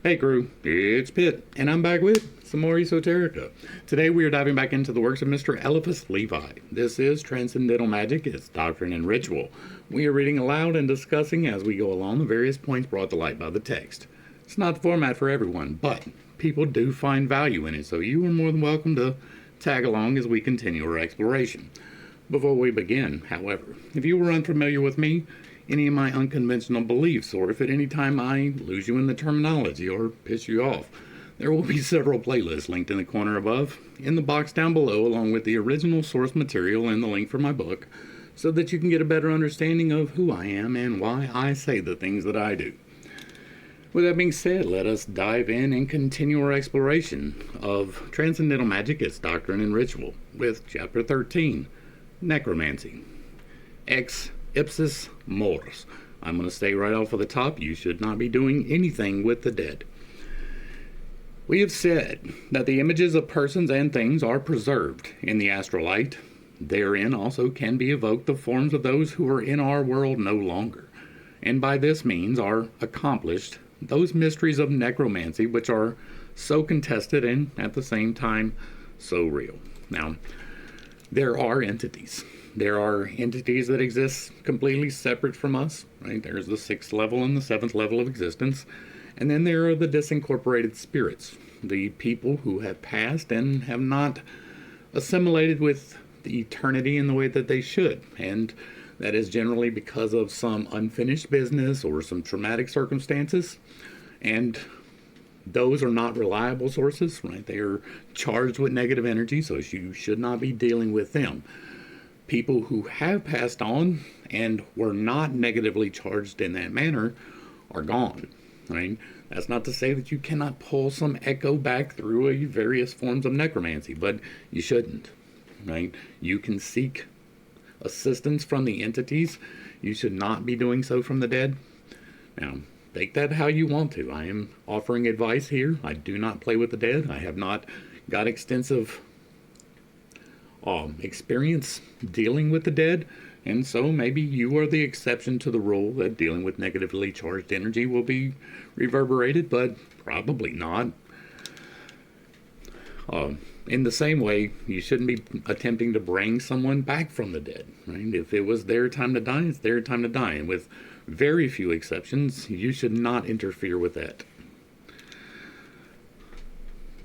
Hey crew, it's Pitt, and I'm back with some more esoterica. Today we are diving back into the works of Mr. Eliphas Levi. This is Transcendental Magic, its Doctrine and Ritual. We are reading aloud and discussing as we go along the various points brought to light by the text. It's not the format for everyone, but people do find value in it, so you are more than welcome to tag along as we continue our exploration. Before we begin, however, if you were unfamiliar with me, any of my unconventional beliefs, or if at any time I lose you in the terminology or piss you off, there will be several playlists linked in the corner above, in the box down below, along with the original source material and the link for my book, so that you can get a better understanding of who I am and why I say the things that I do. With that being said, let us dive in and continue our exploration of Transcendental Magic, its Doctrine and Ritual, with Chapter 13, Necromancy. Ex Ipsis Mors. I'm going to stay right off of the top. You should not be doing anything with the dead. We have said that the images of persons and things are preserved in the astral light. Therein also can be evoked the forms of those who are in our world no longer, and by this means are accomplished those mysteries of necromancy which are so contested and at the same time so real. Now, there are entities. There are entities that exist completely separate from us, right? There's the 6th level and the 7th level of existence. And then there are the disincorporated spirits, the people who have passed and have not assimilated with the eternity in the way that they should. And that is generally because of some unfinished business or some traumatic circumstances. And those are not reliable sources, right? They are charged with negative energy, so you should not be dealing with them. People who have passed on and were not negatively charged in that manner are gone, right? That's not to say that you cannot pull some echo back through various forms of necromancy, but you shouldn't, right? You can seek assistance from the entities. You should not be doing so from the dead. Now, take that how you want to. I am offering advice here. I do not play with the dead. I have not got extensive experience dealing with the dead, and so maybe you are the exception to the rule that dealing with negatively charged energy will be reverberated, but probably not. In the same way, you shouldn't be attempting to bring someone back from the dead, right? If it was their time to die, it's their time to die, and with very few exceptions, you should not interfere with that.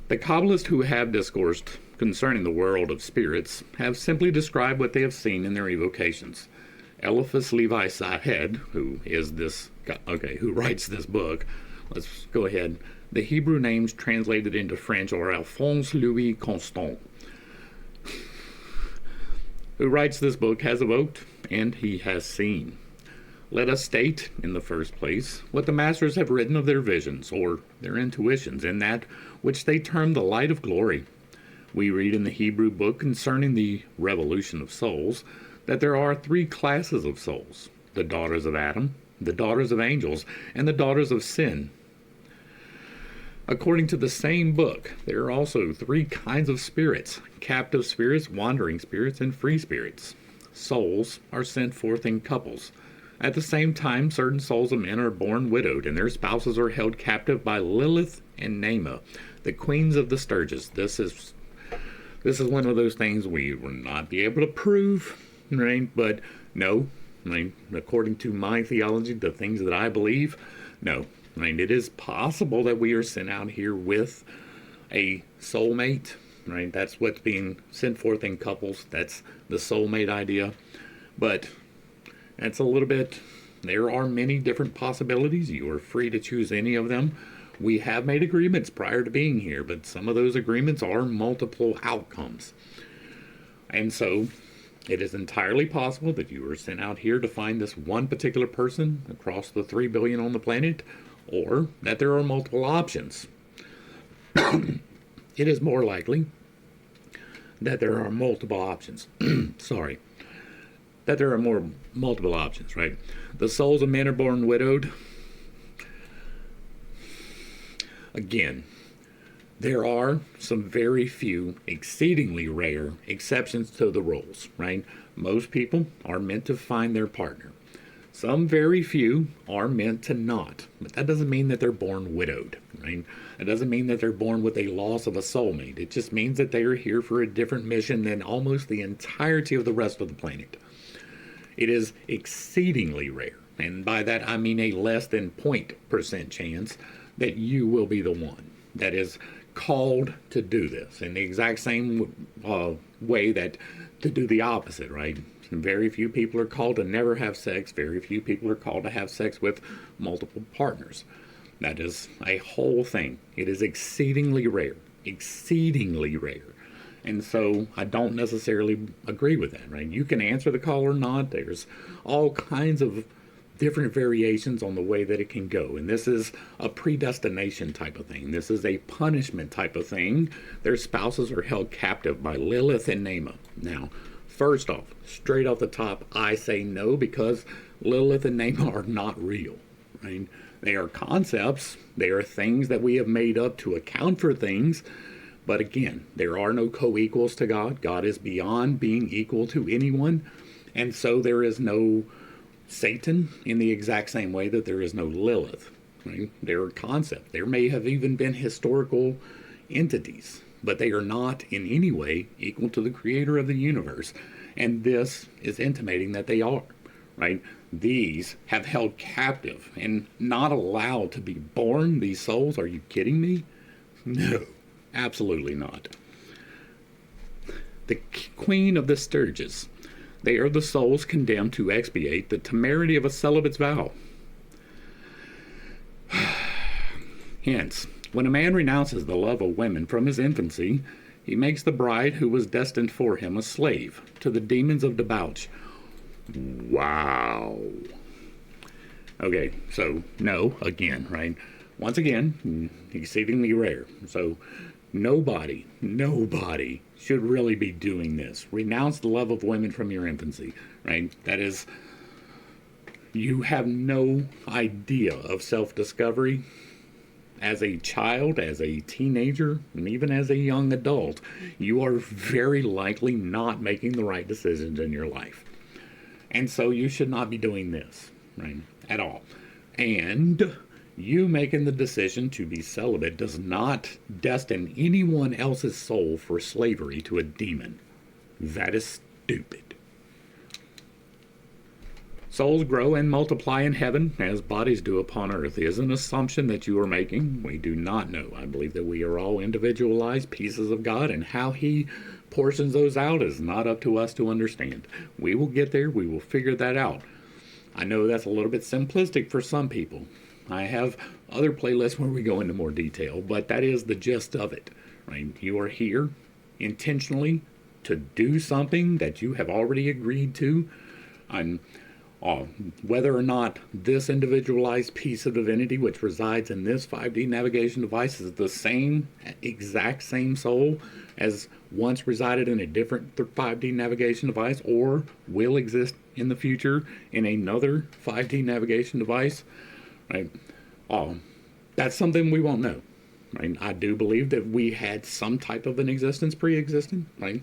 The Kabbalists who have discoursed concerning the world of spirits have simply described what they have seen in their evocations. Eliphas Levi Sahed, who writes this book, let's go ahead. The Hebrew names translated into French are Alphonse Louis Constant, who writes this book, has evoked and he has seen. Let us state, in the first place, what the masters have written of their visions, or their intuitions, in that which they term the light of glory. We read in the Hebrew book concerning the revolution of souls that there are 3 classes of souls: the daughters of Adam, the daughters of angels, and the daughters of sin. According to the same book, there are also 3 kinds of spirits: captive spirits, wandering spirits, and free spirits. Souls are sent forth in couples. At the same time, certain souls of men are born widowed, and their spouses are held captive by Lilith and Nama, the queens of the Sturges. This is one of those things we will not be able to prove, right? But no, right? According to my theology, the things that I believe, no. Right? It is possible that we are sent out here with a soulmate, right? That's what's being sent forth in couples. That's the soulmate idea. But that's a little bit, there are many different possibilities. You are free to choose any of them. We have made agreements prior to being here, but some of those agreements are multiple outcomes. And so it is entirely possible that you were sent out here to find this one particular person across the 3 billion on the planet, or that there are multiple options. It is more likely that there are multiple options. Sorry. That there are multiple options, right? The souls of men are born widowed. Again, there are some very few, exceedingly rare exceptions to the rules, right? Most people are meant to find their partner. Some very few are meant to not, but that doesn't mean that they're born widowed, right? It doesn't mean that they're born with a loss of a soulmate. It just means that they are here for a different mission than almost the entirety of the rest of the planet. It is exceedingly rare, and by that I mean a less than 0% chance that you will be the one that is called to do this in the exact same way that to do the opposite, right? Very few people are called to never have sex. Very few people are called to have sex with multiple partners. That is a whole thing. It is exceedingly rare. Exceedingly rare. And so I don't necessarily agree with that, right? You can answer the call or not. There's all kinds of different variations on the way that it can go. And this is a predestination type of thing. This is a punishment type of thing. Their spouses are held captive by Lilith and Nama. Now, first off, straight off the top, I say no, because Lilith and Nama are not real, right? They are concepts. They are things that we have made up to account for things. But again, there are no co-equals to God. God is beyond being equal to anyone. And so there is no Satan in the exact same way that there is no Lilith, right? They're a concept. There may have even been historical entities, but they are not in any way equal to the creator of the universe. And this is intimating that they are, right? These have held captive and not allowed to be born, these souls. Are you kidding me? No, absolutely not. The queen of the Sturges. They are the souls condemned to expiate the temerity of a celibate's vow. Hence, when a man renounces the love of women from his infancy, he makes the bride who was destined for him a slave to the demons of debauch. Wow. Okay, so no, again, right? Once again, exceedingly rare. So nobody should really be doing this. Renounce the love of women from your infancy, right? That is, you have no idea of self-discovery as a child, as a teenager, and even as a young adult. You are very likely not making the right decisions in your life. And so you should not be doing this, right? At all. And you making the decision to be celibate does not destine anyone else's soul for slavery to a demon. That is stupid. Souls grow and multiply in heaven as bodies do upon earth is an assumption that you are making. We do not know. I believe that we are all individualized pieces of God, and how He portions those out is not up to us to understand. We will get there. We will figure that out. I know that's a little bit simplistic for some people. I have other playlists where we go into more detail, but that is the gist of it, right? You are here intentionally to do something that you have already agreed to. Whether or not this individualized piece of divinity which resides in this 5D navigation device is the exact same soul as once resided in a different 5D navigation device, or will exist in the future in another 5D navigation device, right? That's something we won't know, right? I do believe that we had some type of an existence pre-existing, right?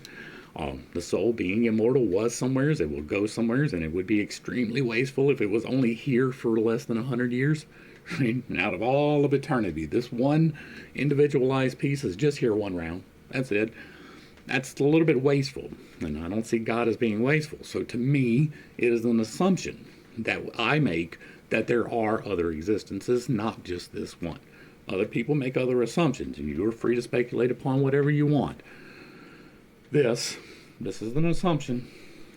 The soul, being immortal, was somewheres. It will go somewheres, and it would be extremely wasteful if it was only here for less than 100 years. Right? And out of all of eternity, this one individualized piece is just here one round. That's it. That's a little bit wasteful, and I don't see God as being wasteful. So to me, it is an assumption that I make that there are other existences, not just this one. Other people make other assumptions, and you are free to speculate upon whatever you want. This is an assumption.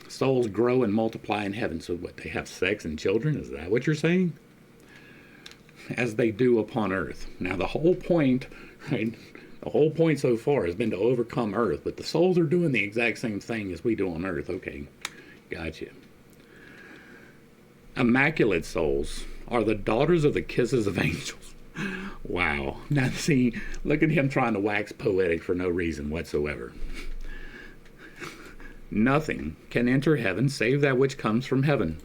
Souls grow and multiply in heaven. So what, they have sex and children? Is that what you're saying? As they do upon earth. Now the whole point, right? The whole point so far has been to overcome earth, but the souls are doing the exact same thing as we do on earth. Okay, gotcha. Immaculate souls are the daughters of the kisses of angels. Wow. Now see, look at him trying to wax poetic for no reason whatsoever. Nothing can enter heaven save that which comes from heaven.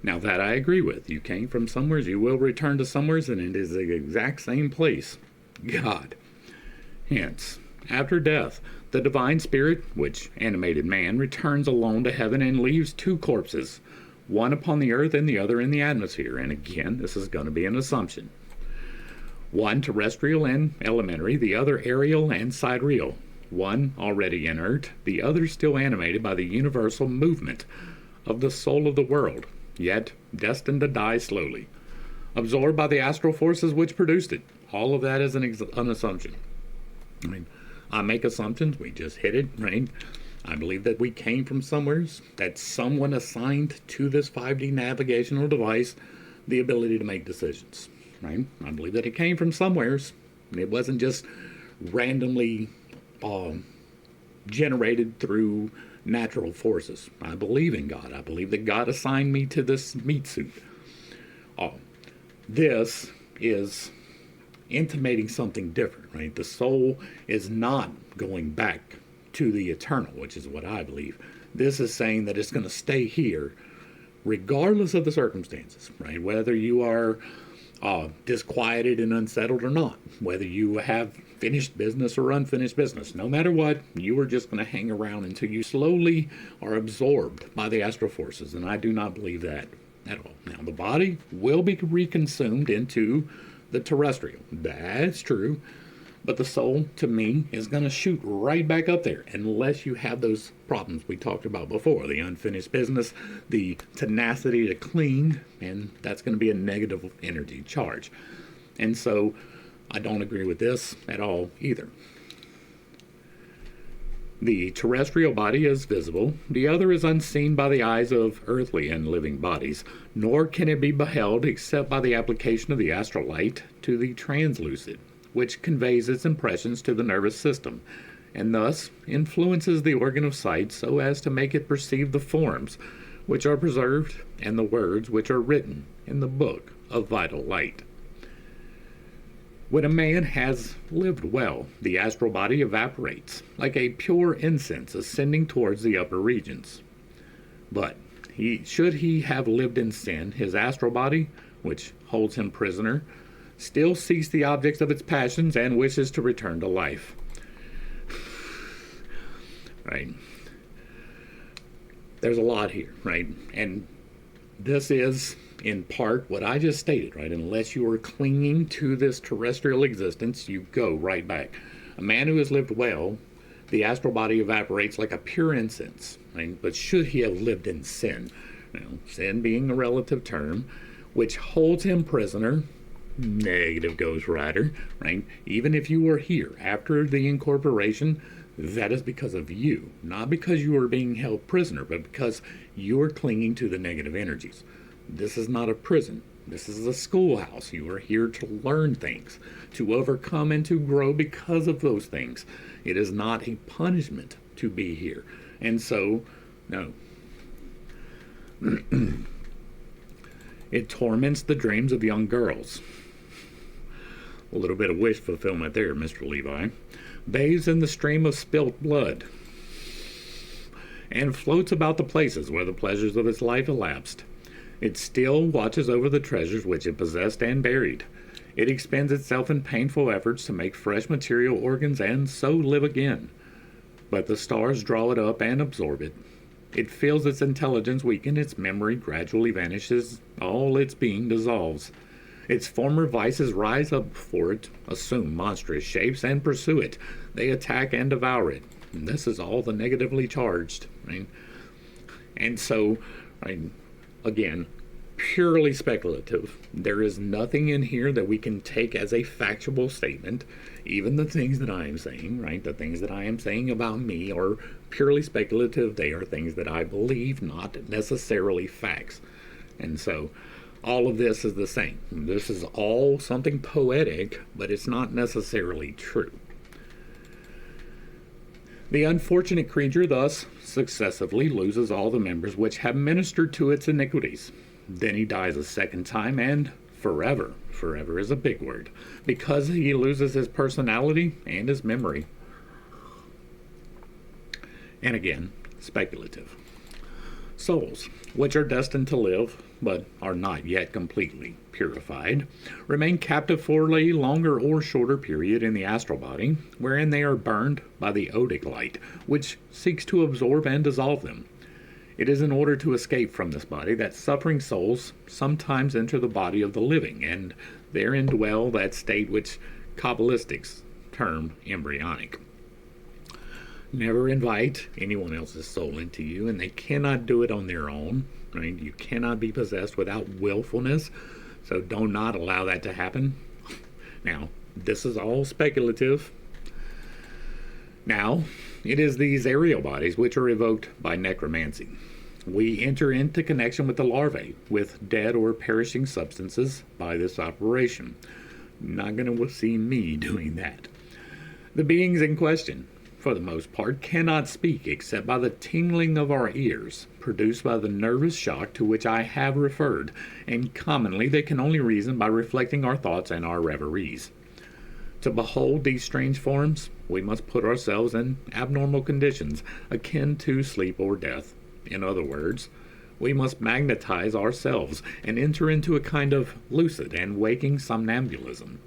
Now that I agree with. You came from somewheres, you will return to somewheres, and it is the exact same place. God. Hence, after death, the divine spirit, which animated man, returns alone to heaven and leaves two corpses, one upon the earth and the other in the atmosphere. And again, this is going to be an assumption. One terrestrial and elementary, the other aerial and sidereal. One already inert, the other still animated by the universal movement of the soul of the world, yet destined to die slowly, absorbed by the astral forces which produced it. All of that is an assumption. I mean, I make assumptions, we just hit it, right? I believe that we came from somewhere, that someone assigned to this 5D navigational device the ability to make decisions, right? I believe that it came from somewheres. It wasn't just randomly generated through natural forces. I believe in God. I believe that God assigned me to this meat suit. This is intimating something different, right? The soul is not going back to the eternal, which is what I believe. This is saying that it's going to stay here regardless of the circumstances, right? Whether you are disquieted and unsettled or not, whether you have finished business or unfinished business, no matter what, you are just going to hang around until you slowly are absorbed by the astral forces, and I do not believe that at all. Now, the body will be reconsumed into the terrestrial. That's true. But the soul, to me, is going to shoot right back up there unless you have those problems we talked about before. The unfinished business, the tenacity to cling, and that's going to be a negative energy charge. And so I don't agree with this at all either. The terrestrial body is visible. The other is unseen by the eyes of earthly and living bodies, nor can it be beheld except by the application of the astral light to the translucid, which conveys its impressions to the nervous system, and thus influences the organ of sight so as to make it perceive the forms which are preserved and the words which are written in the book of vital light. When a man has lived well, the astral body evaporates like a pure incense ascending towards the upper regions. But should he have lived in sin, his astral body, which holds him prisoner, still seeks the objects of its passions and wishes to return to life. Right? There's a lot here, right? And this is, in part, what I just stated, right? Unless you are clinging to this terrestrial existence, you go right back. A man who has lived well, the astral body evaporates like a pure incense, right? But should he have lived in sin? Sin being a relative term, which holds him prisoner, negative Ghost Rider, right? Even if you were here after the incorporation, that is because of you, not because you are being held prisoner, but because you are clinging to the negative energies. This is not a prison. This is a schoolhouse. You are here to learn things, to overcome and to grow because of those things. It is not a punishment to be here. And so, no. It torments the dreams of young girls. A little bit of wish fulfillment there, Mr. Levi. Bathes in the stream of spilt blood, and floats about the places where the pleasures of its life elapsed. It still watches over the treasures which it possessed and buried. It expends itself in painful efforts to make fresh material organs and so live again. But the stars draw it up and absorb it. It feels its intelligence weaken, its memory gradually vanishes, all its being dissolves. Its former vices rise up before it, assume monstrous shapes, and pursue it. They attack and devour it. And this is all the negatively charged. Right? And so, right, again, purely speculative. There is nothing in here that we can take as a factual statement. Even the things that I am saying, right, the things that I am saying about me are purely speculative. They are things that I believe, not necessarily facts. And so, all of this is the same. This is all something poetic, but it's not necessarily true. The unfortunate creature thus successively loses all the members which have ministered to its iniquities. Then he dies a second time, and forever, forever is a big word, because he loses his personality and his memory. And again, speculative. Souls, which are destined to live, but are not yet completely purified, remain captive for a longer or shorter period in the astral body, wherein they are burned by the odic light, which seeks to absorb and dissolve them. It is in order to escape from this body that suffering souls sometimes enter the body of the living, and therein dwell that state which Kabbalistics term embryonic. Never invite anyone else's soul into you, and they cannot do it on their own. Right? You cannot be possessed without willfulness, so do not allow that to happen. Now, this is all speculative. Now, it is these aerial bodies which are evoked by necromancy. We enter into connection with the larvae, with dead or perishing substances by this operation. Not going to see me doing that. The beings in question, for the most part, cannot speak except by the tingling of our ears, produced by the nervous shock to which I have referred, and commonly they can only reason by reflecting our thoughts and our reveries. To behold these strange forms, we must put ourselves in abnormal conditions, akin to sleep or death. In other words, we must magnetize ourselves and enter into a kind of lucid and waking somnambulism.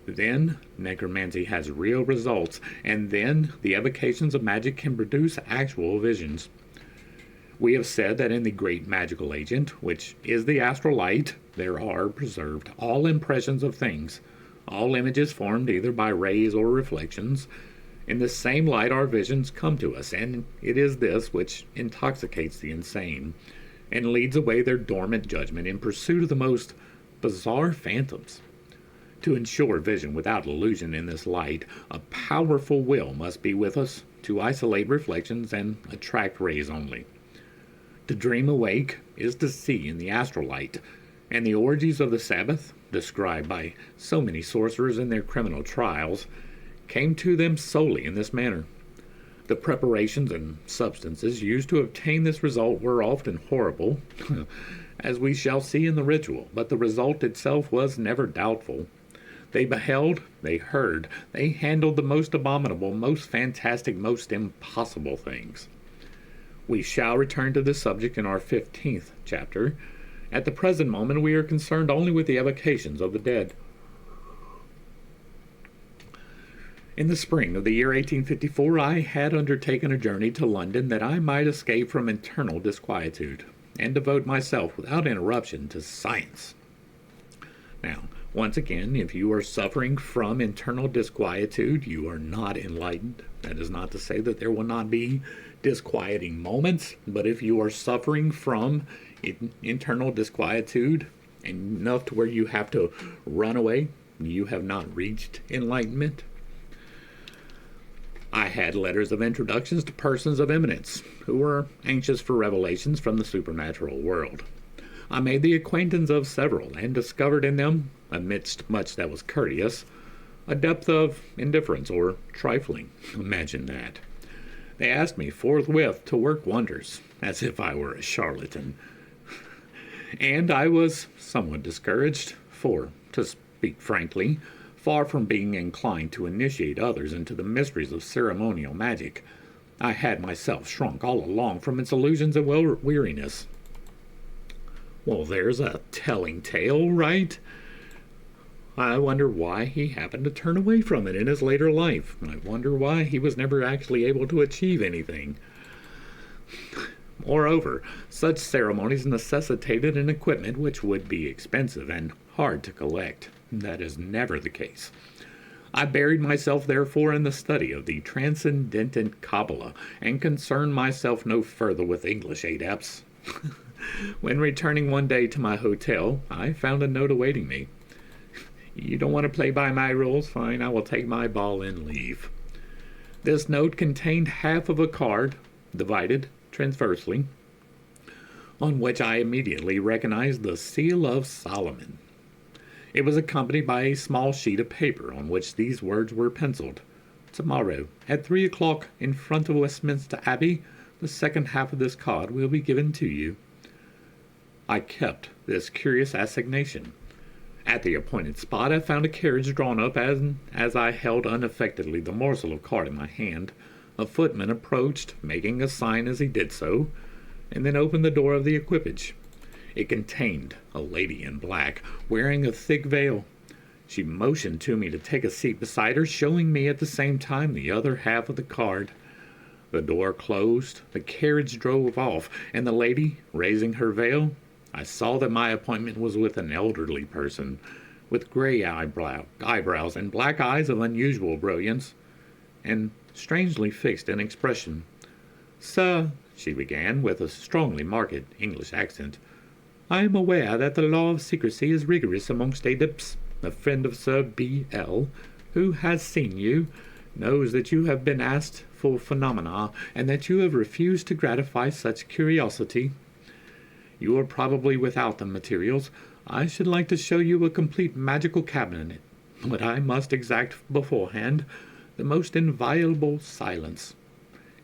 Then necromancy has real results, and then the evocations of magic can produce actual visions. We have said that in the great magical agent, which is the astral light, there are preserved all impressions of things, all images formed either by rays or reflections. In this same light our visions come to us, and it is this which intoxicates the insane, and leads away their dormant judgment in pursuit of the most bizarre phantoms. To ensure vision without illusion in this light, a powerful will must be with us to isolate reflections and attract rays only. To dream awake is to see in the astral light, and the orgies of the Sabbath, described by so many sorcerers in their criminal trials, came to them solely in this manner. The preparations and substances used to obtain this result were often horrible, as we shall see in the ritual, but the result itself was never doubtful. They beheld, they heard, they handled the most abominable, most fantastic, most impossible things. We shall return to this subject in our 15th chapter. At the present moment we are concerned only with the evocations of the dead. In the spring of the year 1854, I had undertaken a journey to London that I might escape from internal disquietude, and devote myself without interruption to science. Now, once again, if you are suffering from internal disquietude, you are not enlightened. That is not to say that there will not be disquieting moments, but if you are suffering from internal disquietude, enough to where you have to run away, you have not reached enlightenment. I had letters of introductions to persons of eminence who were anxious for revelations from the supernatural world. I made the acquaintance of several, and discovered in them, amidst much that was courteous, a depth of indifference or trifling. Imagine that. They asked me forthwith to work wonders, as if I were a charlatan. And I was somewhat discouraged, for, to speak frankly, far from being inclined to initiate others into the mysteries of ceremonial magic, I had myself shrunk all along from its illusions and weariness. Well, there's a telling tale, right? I wonder why he happened to turn away from it in his later life. I wonder why he was never actually able to achieve anything. Moreover, such ceremonies necessitated an equipment which would be expensive and hard to collect. That is never the case. I buried myself, therefore, in the study of the Transcendental Kabbalah, and concerned myself no further with English adepts. When returning one day to my hotel, I found a note awaiting me. You don't want to play by my rules? Fine, I will take my ball and leave. This note contained half of a card, divided transversely, on which I immediately recognized the seal of Solomon. It was accompanied by a small sheet of paper on which these words were penciled. Tomorrow, at 3 o'clock, in front of Westminster Abbey, the second half of this card will be given to you. I kept this curious assignation. At the appointed spot I found a carriage drawn up, and as I held unaffectedly the morsel of card in my hand, a footman approached, making a sign as he did so, and then opened the door of the equipage. It contained a lady in black, wearing a thick veil. She motioned to me to take a seat beside her, showing me at the same time the other half of the card. The door closed, the carriage drove off, and the lady, raising her veil, I saw that my appointment was with an elderly person, with gray eyebrows and black eyes of unusual brilliance, and strangely fixed in expression. "Sir," she began, with a strongly marked English accent, "I am aware that the law of secrecy is rigorous amongst adepts. A friend of Sir B.L., who has seen you, knows that you have been asked for phenomena, and that you have refused to gratify such curiosity. You are probably without the materials. I should like to show you a complete magical cabinet, but I must exact beforehand the most inviolable silence.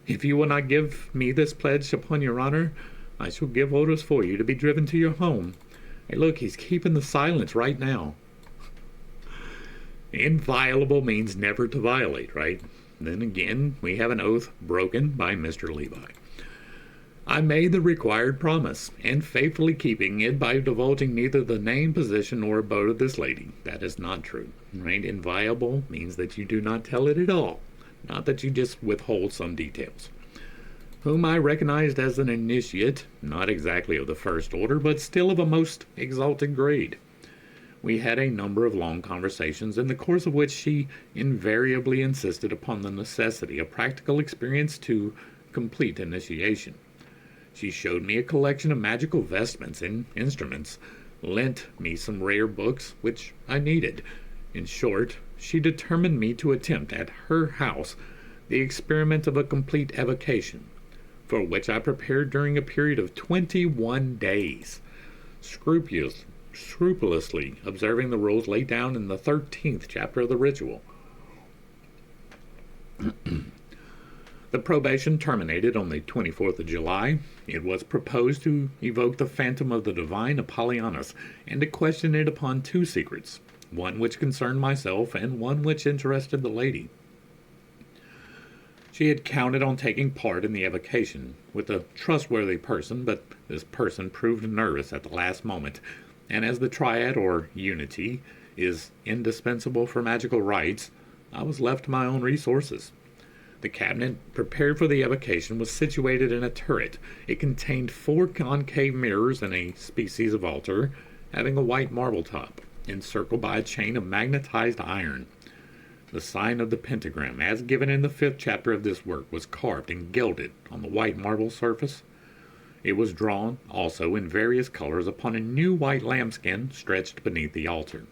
If you will not give me this pledge upon your honor, I shall give orders for you to be driven to your home. Hey, look, he's keeping the silence right now. Inviolable means never to violate, right? Then again, we have an oath broken by Mr. Levi. I made the required promise, and faithfully keeping it by divulging neither the name, position, nor abode of this lady. That is not true, right? Inviolable means that you do not tell it at all, not that you just withhold some details. Whom I recognized as an initiate, not exactly of the first order, but still of a most exalted grade. We had a number of long conversations, in the course of which she invariably insisted upon the necessity of practical experience to complete initiation. She showed me a collection of magical vestments and instruments, lent me some rare books which I needed. In short, she determined me to attempt at her house the experiment of a complete evocation, for which I prepared during a period of 21 days, scrupulously observing the rules laid down in the 13th chapter of the ritual. The probation terminated on the 24th of July. It was proposed to evoke the phantom of the divine Apollonius and to question it upon two secrets, one which concerned myself and one which interested the lady. She had counted on taking part in the evocation with a trustworthy person, but this person proved nervous at the last moment, and as the triad, or unity, is indispensable for magical rites, I was left to my own resources. The cabinet prepared for the evocation was situated in a turret. It contained 4 concave mirrors and a species of altar, having a white marble top, encircled by a chain of magnetized iron. The sign of the pentagram, as given in the 5th chapter of this work, was carved and gilded on the white marble surface. It was drawn, also, in various colors upon a new white lambskin stretched beneath the altar.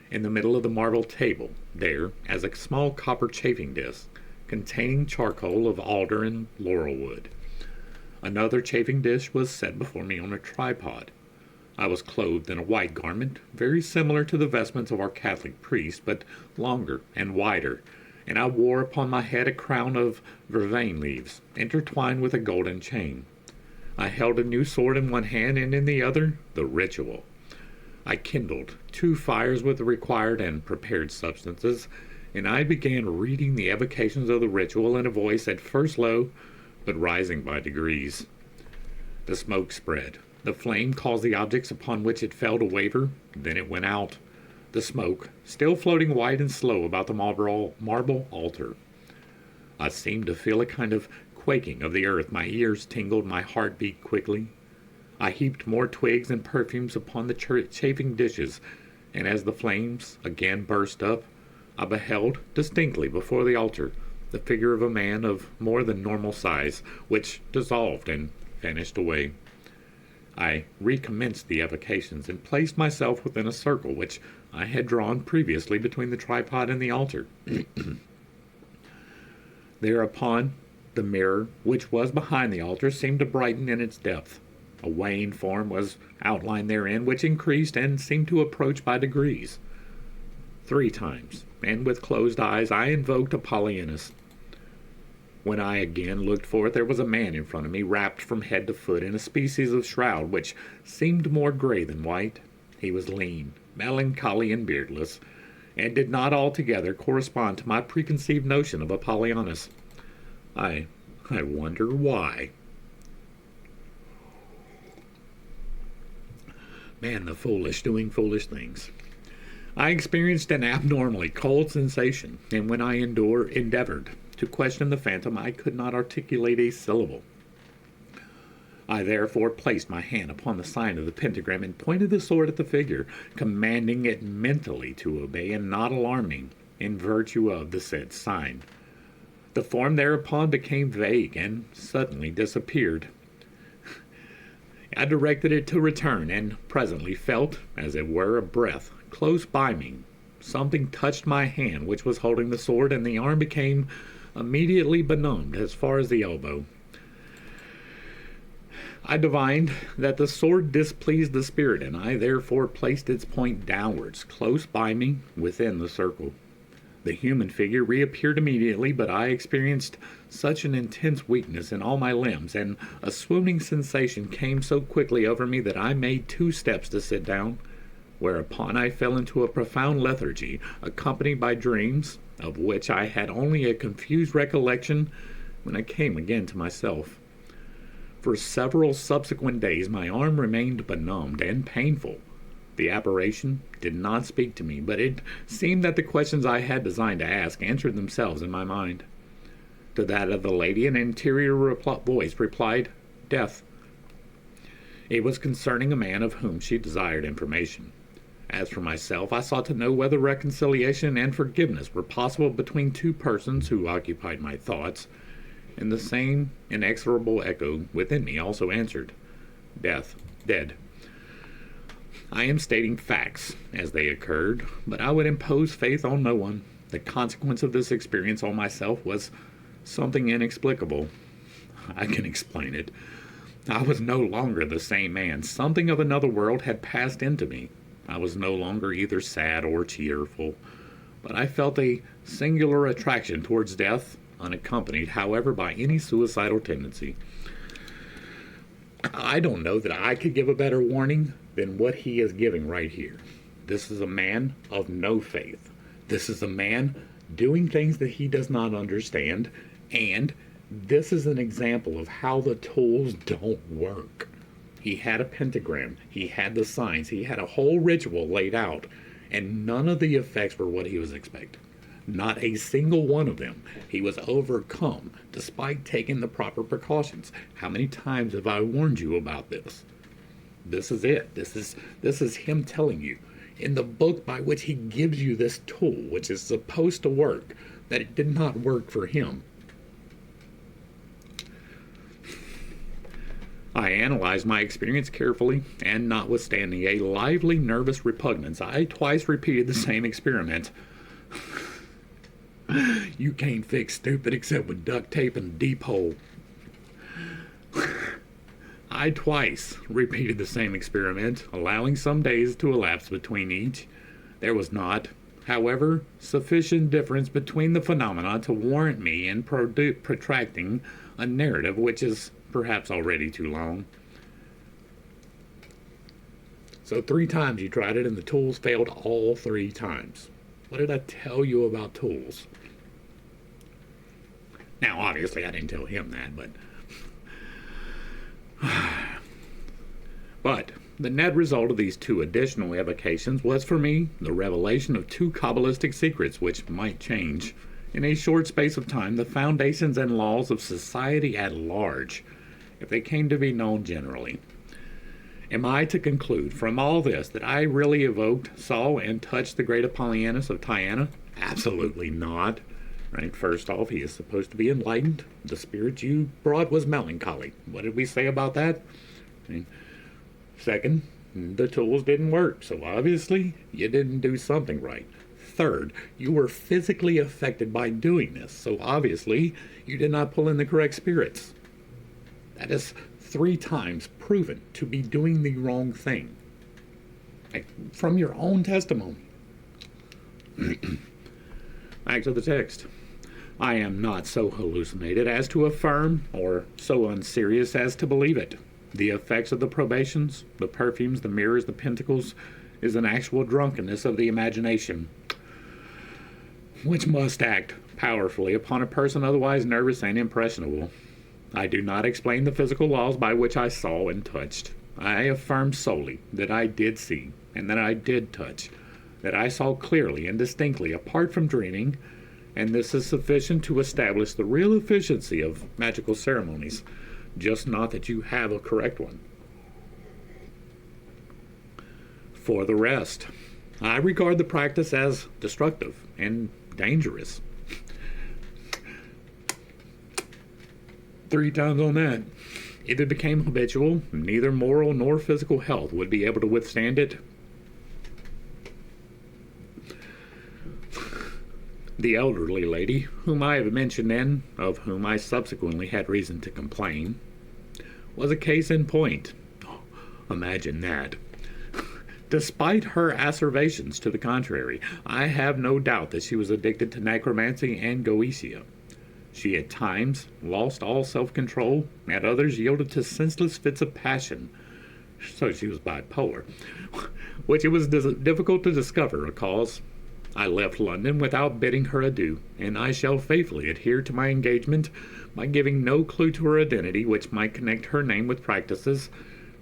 In the middle of the marble table, there, as a small copper chafing dish, containing charcoal of alder and laurel wood. Another chafing dish was set before me on a tripod. I was clothed in a white garment, very similar to the vestments of our Catholic priests, but longer and wider, and I wore upon my head a crown of vervain leaves, intertwined with a golden chain. I held a new sword in one hand, and in the other the ritual. I kindled 2 fires with the required and prepared substances, and I began reading the evocations of the ritual in a voice at first low, but rising by degrees. The smoke spread. The flame caused the objects upon which it fell to waver, then it went out, the smoke still floating white and slow about the marble altar. I seemed to feel a kind of quaking of the earth. My ears tingled, my heart beat quickly. I heaped more twigs and perfumes upon the chafing dishes, and as the flames again burst up, I beheld distinctly before the altar the figure of a man of more than normal size, which dissolved and vanished away. I recommenced the evocations and placed myself within a circle which I had drawn previously between the tripod and the altar. Thereupon, the mirror, which was behind the altar, seemed to brighten in its depth. A wan form was outlined therein, which increased and seemed to approach by degrees. 3 times, and with closed eyes, I invoked Apollonius. When I again looked forth, there was a man in front of me, wrapped from head to foot in a species of shroud which seemed more gray than white. He was lean, melancholy, and beardless, and did not altogether correspond to my preconceived notion of Apollonius. I wonder why. Man, the foolish doing foolish things. I experienced an abnormally cold sensation, and when I endeavored To question the phantom, I could not articulate a syllable. I therefore placed my hand upon the sign of the pentagram and pointed the sword at the figure, commanding it mentally to obey and not alarm me, in virtue of the said sign. The form thereupon became vague and suddenly disappeared. I directed it to return, and presently felt, as it were, a breath close by me. Something touched my hand, which was holding the sword, and the arm became immediately benumbed as far as the elbow. I divined that the sword displeased the spirit, and I therefore placed its point downwards, close by me, within the circle. The human figure reappeared immediately, but I experienced such an intense weakness in all my limbs, and a swooning sensation came so quickly over me that I made 2 steps to sit down, whereupon I fell into a profound lethargy, accompanied by dreams, of which I had only a confused recollection when I came again to myself. For several subsequent days my arm remained benumbed and painful. The apparition did not speak to me, but it seemed that the questions I had designed to ask answered themselves in my mind. To that of the lady, an interior voice replied, "Death." It was concerning a man of whom she desired information. As for myself, I sought to know whether reconciliation and forgiveness were possible between 2 persons who occupied my thoughts, and the same inexorable echo within me also answered, "Death, dead." I am stating facts as they occurred, but I would impose faith on no one. The consequence of this experience on myself was something inexplicable. I can explain it. I was no longer the same man. Something of another world had passed into me. I was no longer either sad or cheerful, but I felt a singular attraction towards death, unaccompanied, however, by any suicidal tendency. I don't know that I could give a better warning than what he is giving right here. This is a man of no faith. This is a man doing things that he does not understand, and this is an example of how the tools don't work. He had a pentagram, he had the signs, he had a whole ritual laid out, and none of the effects were what he was expecting. Not a single one of them. He was overcome, despite taking the proper precautions. How many times have I warned you about this? This is it. This is him telling you, in the book by which he gives you this tool, which is supposed to work, that it did not work for him. I analyzed my experience carefully, and notwithstanding a lively nervous repugnance, I twice repeated the same experiment. You can't fix stupid except with duct tape and a deep hole. I twice repeated the same experiment, allowing some days to elapse between each. There was not, however, sufficient difference between the phenomena to warrant me in protracting a narrative which is perhaps already too long. So 3 times you tried it and the tools failed all 3 times. What did I tell you about tools? Now, obviously, I didn't tell him that, but the net result of these 2 additional evocations was for me the revelation of 2 Kabbalistic secrets which might change, in a short space of time, the foundations and laws of society at large, if they came to be known generally. Am I to conclude from all this that I really evoked, saw, and touched the great Apollonius of Tyana? Absolutely not. Right, first off, he is supposed to be enlightened. The spirit you brought was melancholy. What did we say about that? Second, the tools didn't work, so obviously you didn't do something right. Third, you were physically affected by doing this, so obviously you did not pull in the correct spirits. That is 3 times proven to be doing the wrong thing. Like, from your own testimony. Back to the text. I am not so hallucinated as to affirm, or so unserious as to believe it. The effects of the probations, the perfumes, the mirrors, the pentacles, is an actual drunkenness of the imagination, which must act powerfully upon a person otherwise nervous and impressionable. I do not explain the physical laws by which I saw and touched. I affirm solely that I did see, and that I did touch, that I saw clearly and distinctly, apart from dreaming, and this is sufficient to establish the real efficiency of magical ceremonies, just not that you have a correct one. For the rest, I regard the practice as destructive and dangerous. 3 times on that. If it became habitual, neither moral nor physical health would be able to withstand it. The elderly lady, whom I have mentioned and of whom I subsequently had reason to complain, was a case in point. Imagine that. Despite her asseverations to the contrary, I have no doubt that she was addicted to necromancy and goetia. She at times lost all self-control, at others yielded to senseless fits of passion. So she was bipolar, which it was difficult to discover a cause. I left London without bidding her adieu, and I shall faithfully adhere to my engagement by giving no clue to her identity which might connect her name with practices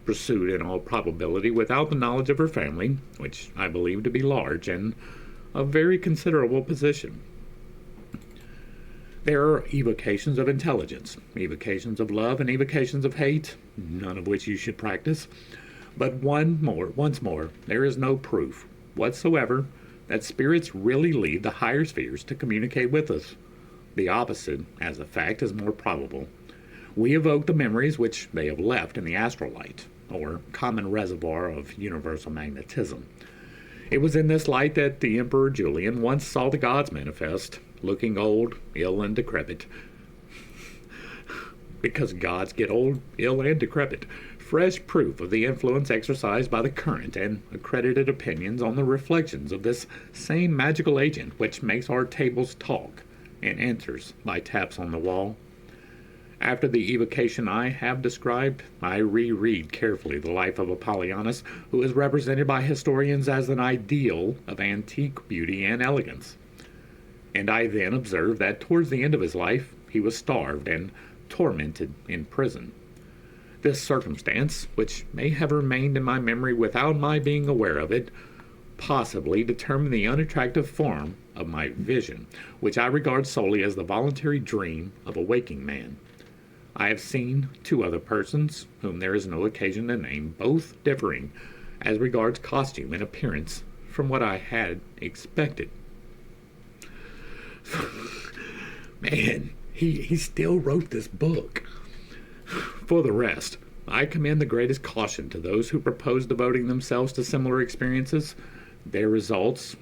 pursued in all probability without the knowledge of her family, which I believe to be large and of very considerable position. There are evocations of intelligence, evocations of love, and evocations of hate, none of which you should practice. But once more, there is no proof whatsoever that spirits really leave the higher spheres to communicate with us. The opposite, as a fact, is more probable. We evoke the memories which they have left in the astral light, or common reservoir of universal magnetism. It was in this light that the Emperor Julian once saw the gods manifest, looking old, ill, and decrepit. Because gods get old, ill, and decrepit. Fresh proof of the influence exercised by the current and accredited opinions on the reflections of this same magical agent which makes our tables talk and answers by taps on the wall. After the evocation I have described, I reread carefully the life of Apollonius, who is represented by historians as an ideal of antique beauty and elegance. And I then observe that towards the end of his life he was starved and tormented in prison. This circumstance, which may have remained in my memory without my being aware of it, possibly determined the unattractive form of my vision, which I regard solely as the voluntary dream of a waking man. I have seen 2 other persons, whom there is no occasion to name, both differing as regards costume and appearance from what I had expected. Man, he still wrote this book. For the rest, I commend the greatest caution to those who propose devoting themselves to similar experiences. Their results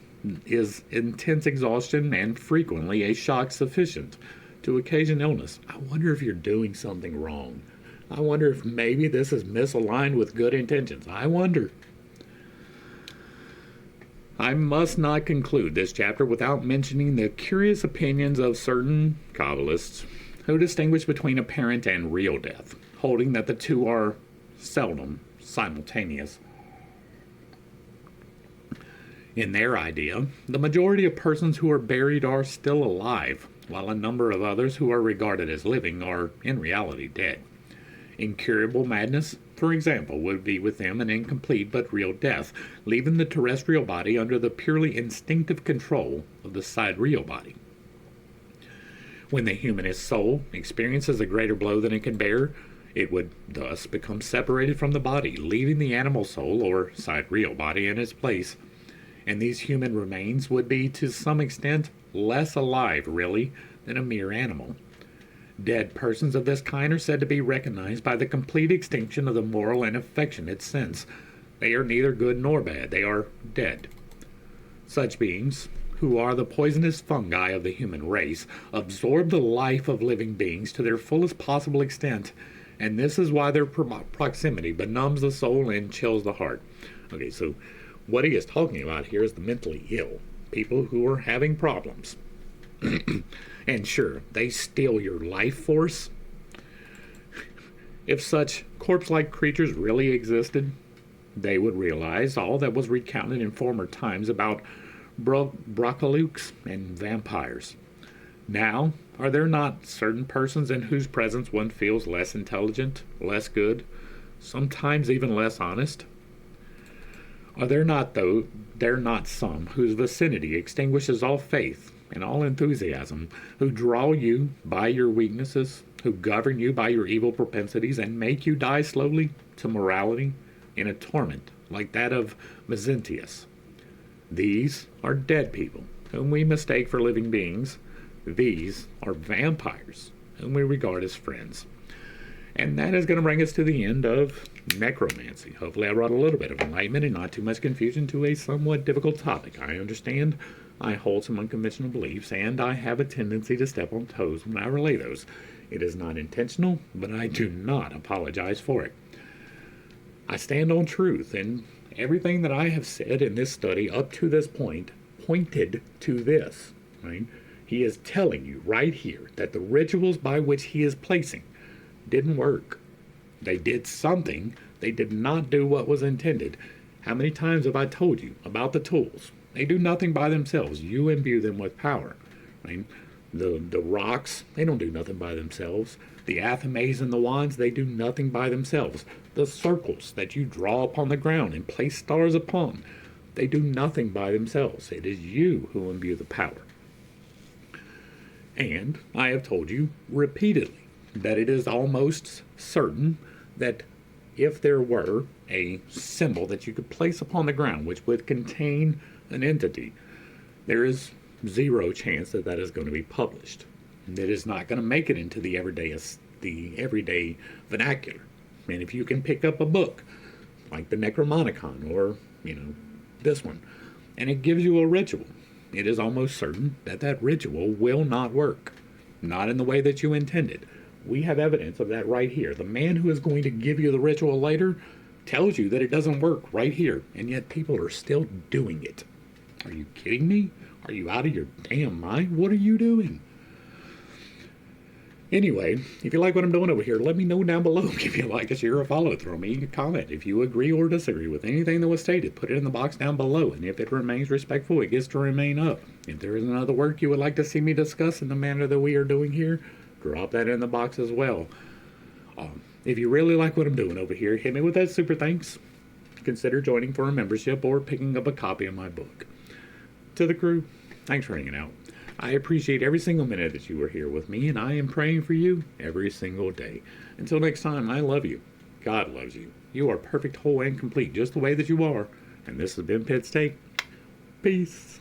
is intense exhaustion and frequently a shock sufficient to occasion illness. I wonder if you're doing something wrong. I wonder if maybe this is misaligned with good intentions. I wonder. I must not conclude this chapter without mentioning the curious opinions of certain Kabbalists who distinguish between apparent and real death, holding that the two are seldom simultaneous. In their idea, the majority of persons who are buried are still alive, while a number of others who are regarded as living are in reality dead. Incurable madness, for example, would be with them an incomplete but real death, leaving the terrestrial body under the purely instinctive control of the sidereal body. When the humanist soul experiences a greater blow than it can bear, it would thus become separated from the body, leaving the animal soul or sidereal body in its place. And these human remains would be, to some extent, less alive, really, than a mere animal. Dead persons of this kind are said to be recognized by the complete extinction of the moral and affectionate sense. They are neither good nor bad. They are dead. Such beings, who are the poisonous fungi of the human race, absorb the life of living beings to their fullest possible extent, and this is why their proximity benumbs the soul and chills the heart. Okay, so what he is talking about here is the mentally ill, people who are having problems. And sure, they steal your life force. If such corpse-like creatures really existed, they would realize all that was recounted in former times about broccolukes and vampires. Now, are there not certain persons in whose presence one feels less intelligent, less good, sometimes even less honest? Are there not, though, some whose vicinity extinguishes all faith and all enthusiasm, who draw you by your weaknesses, who govern you by your evil propensities, and make you die slowly to morality in a torment like that of Mezentius. These are dead people, whom we mistake for living beings. These are vampires, whom we regard as friends. And that is going to bring us to the end of Necromancy. Hopefully I brought a little bit of enlightenment and not too much confusion to a somewhat difficult topic. I understand I hold some unconventional beliefs, and I have a tendency to step on toes when I relay those. It is not intentional, but I do not apologize for it. I stand on truth, and everything that I have said in this study up to this point pointed to this. Right? He is telling you right here that the rituals by which he is placing didn't work. They did something. They did not do what was intended. How many times have I told you about the tools? They do nothing by themselves. You imbue them with power. Right? The rocks, they don't do nothing by themselves. The athames and the wands, they do nothing by themselves. The circles that you draw upon the ground and place stars upon, they do nothing by themselves. It is you who imbue the power. And I have told you repeatedly that it is almost certain that if there were a symbol that you could place upon the ground which would contain an entity, there is zero chance that that is going to be published. It is not going to make it into the everyday vernacular. And if you can pick up a book like the Necromanicon or, this one, and it gives you a ritual, it is almost certain that that ritual will not work. Not in the way that you intended. We have evidence of that right here. The man who is going to give you the ritual later tells you that it doesn't work right here, and yet people are still doing it. Are you kidding me? Are you out of your damn mind? What are you doing? Anyway, if you like what I'm doing over here, let me know down below. Give me a like, a share, or follow. Throw me a comment. If you agree or disagree with anything that was stated, put it in the box down below. And if it remains respectful, it gets to remain up. If there is another work you would like to see me discuss in the manner that we are doing here, drop that in the box as well. If you really like what I'm doing over here, hit me with that super thanks. Consider joining for a membership or picking up a copy of my book. To the crew, thanks for hanging out. I appreciate every single minute that you were here with me, and I am praying for you every single day. Until next time, I love you. God loves you. You are perfect, whole, and complete, just the way that you are. And this has been Pit's Take. Peace.